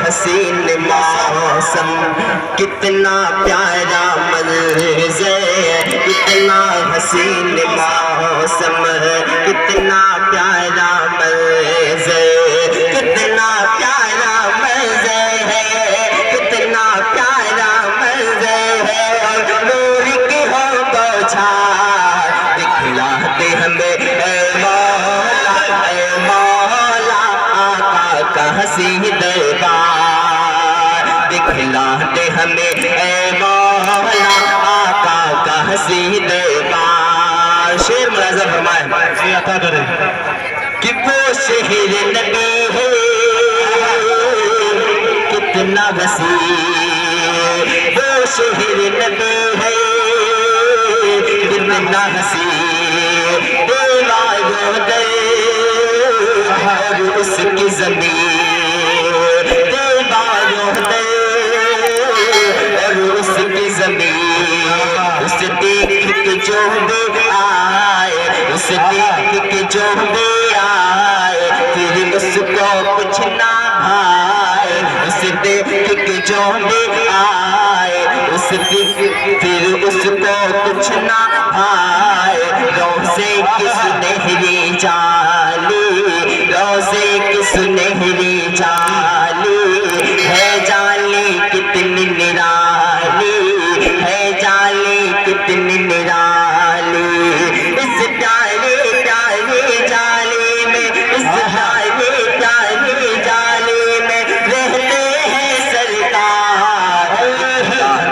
حسین موسم کتنا پیارا منظر کتنا حسین موسم کتنا پیارا منظر کتنا پیارا منظر ہے کتنا پیارا منظر ہے نور کی ہو بوچھار دکھلا دے ہمیں اے مولا آقا کا حسین دربار دکھلا دے ہمیں اے مولا آقا کا حسین دربار شعر ملازم فرمائے جی عطا کرے کہ وہ شہر نبی ہے کتنا وسیع وہ شہر نبی ہے کتنا حسین دیواروں در اور اس کی زمین دیواروں در اور اس کی زمین اس دیکھ کے جو بھی آئے اس دیکھ کے جو بھی آئے پھر اس کو کچھ نہ بھائے اس دیکھ کے جو بھی آئے اس پھر اس کو کچھ نہ بھائے روزے کی سنہری جالی روزے کی سنہری جالی ہے جالی کتنی نرالی ہے جالی کتنی نرالی اس پیارے پیارے جالی میں اس پیارے پیارے جالی میں رہتے ہیں سرکار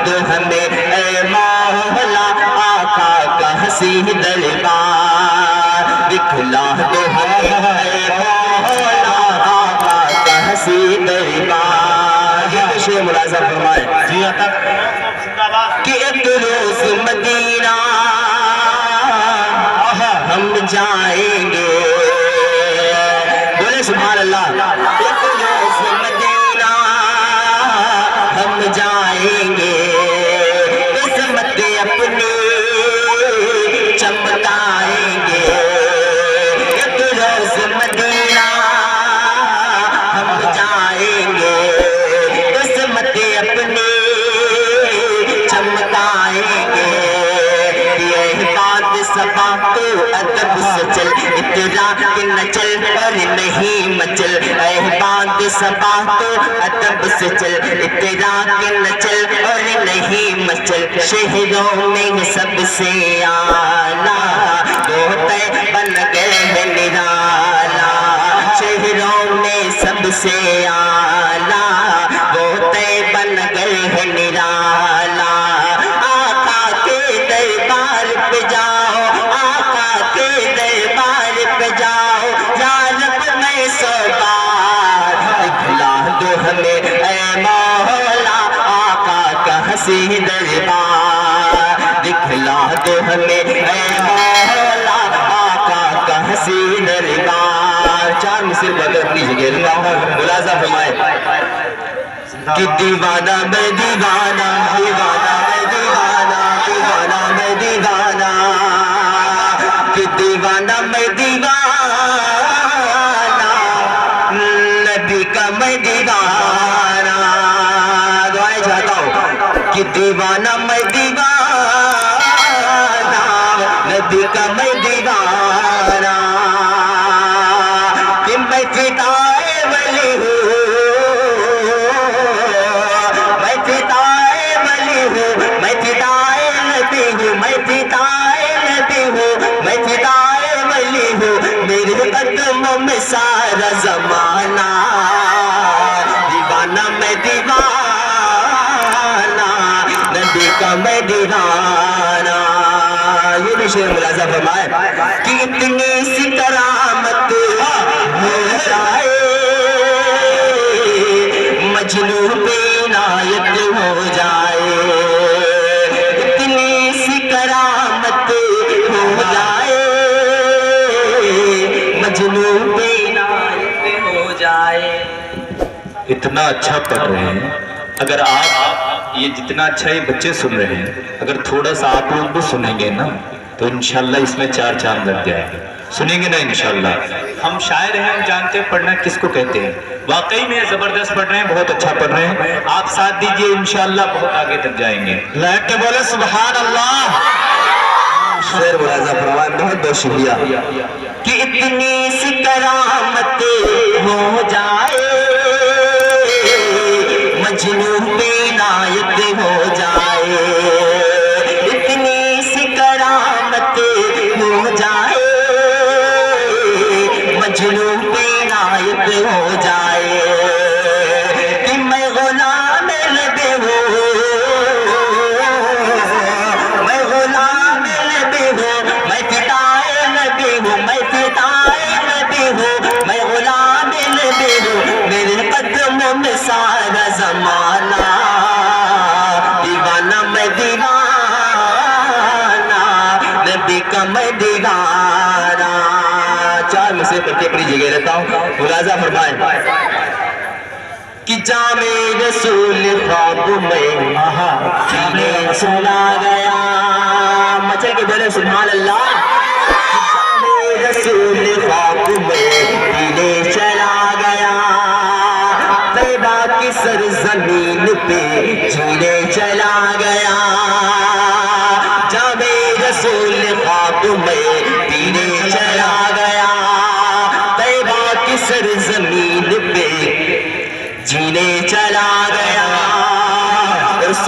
تو ہمیں اے مولا آقا کا حسین دربار دکھلا دو ہمیں اے مولا آقا کا حسین دربار یہ شعر ملازم فرمائے جی عطا کہ ایک روز مدینہ ہم جائیں گے بولے سبحان اللہ ایک روز مدینہ ہم جائیں گے عظمت اپنی چمکائیں گے ایک روز مدینہ ہم جائیں گے عظمت اپنی چمکائیں گے یہ بات سبا تو ادب سے چل اترا کے نہ چل اور نہیں مچل اے بات سبا تو ادب سے چل اترا کے نہ چل اور نہیں مچل شہروں میں سب سے آلہ دوتے بن گئے ہیں نرالا شہروں میں سب سے آلہ دوتے بن گئے ہیں نرالا آقا کے دربار پہ جاؤ آقا کے دربار پہ جاؤ یا رب میں سو بار دکھلا دو ہمیں اے مولا آقا کا حسین دربار دکھلا دو ہمیں اے مولا آقا کا حسین دربار چار مصر بدر اپنی جگہ ملازم فرمائے کہ دیوانہ میں دیوانہ دیوانہ میں دیوانہ دیوانہ میں دیوانہ کہ دیوانہ میں دیوانہ نبی کا میں دیوانہ دعائیں چاہتا ہوں کہ دیوانہ میں دیوانہ نبی کا میں دیوانہ کہ میں فدائے ولی ہوں میں فدائے ولی ہوں میں فدائے نبی ہوں میں فدائے نبی ہوں میں فدائے ولی ہوں میرے قدموں میں سارا زمانہ دیوانہ میں دیوانہ نبی کا میں دیوانہ یہ بھی شعر ملازم فرمائے کہ اتنی سی کرامت ہو جائے مجنو پہ عنایت ہو جائے اتنی سی کرامت ہو جائے مجنو پہ عنایت ہو جائے اتنا اچھا پڑھ رہے ہیں اگر آپ یہ جتنا اچھا یہ بچے سن رہے ہیں اگر تھوڑا سا آپ لوگ بھی سنیں گے نا تو انشاءاللہ اس میں چار چاند لگ جائے گا سنیں گے نا انشاءاللہ. ہم شاعر ہیں, ہم جانتے ہیں پڑھنا کس کو کہتے ہیں. واقعی میں زبردست پڑھ رہے ہیں, بہت اچھا پڑھ رہے ہیں. آپ ساتھ دیجئے, انشاءاللہ بہت آگے تک جائیں گے. لائٹ کے بولے سبحان اللہ. شعر ملاحظہ فرمائے, بہت بہت شکریہ. کہ اتنی سی کرامت ہو جائے, مجنون پہ عنایت ہو جائے. اتنی سی کرامت ہو جائے, مجنون پہ عنایت ہو جائے. کہ میں غلام نبی ہوں, میں غلام نبی ہوں, میں فدائے نبی ہوں, میں فدائے نبی ہوں, میں غلام نبی ہوں. میرے قدموں میں سارا زمانہ دیوانہ, میں دیوانہ نبی کا میں دیوانہ. چار میں سے پڑھ کے اپنی جگہ رہتا ہوں, ملاحظہ فرمائیں. کہ جام رسول خواب میں پینے چلا گیا, مچل کے بولے سبحان اللہ. جام رسول خواب میں پینے چلا گیا, طیبہ کی سرزمین پہ جینے چلا گیا. جام رسول خواب میں پینے چلا گیا, طیبہ کی سرزمین پہ جینے چلا گیا. اس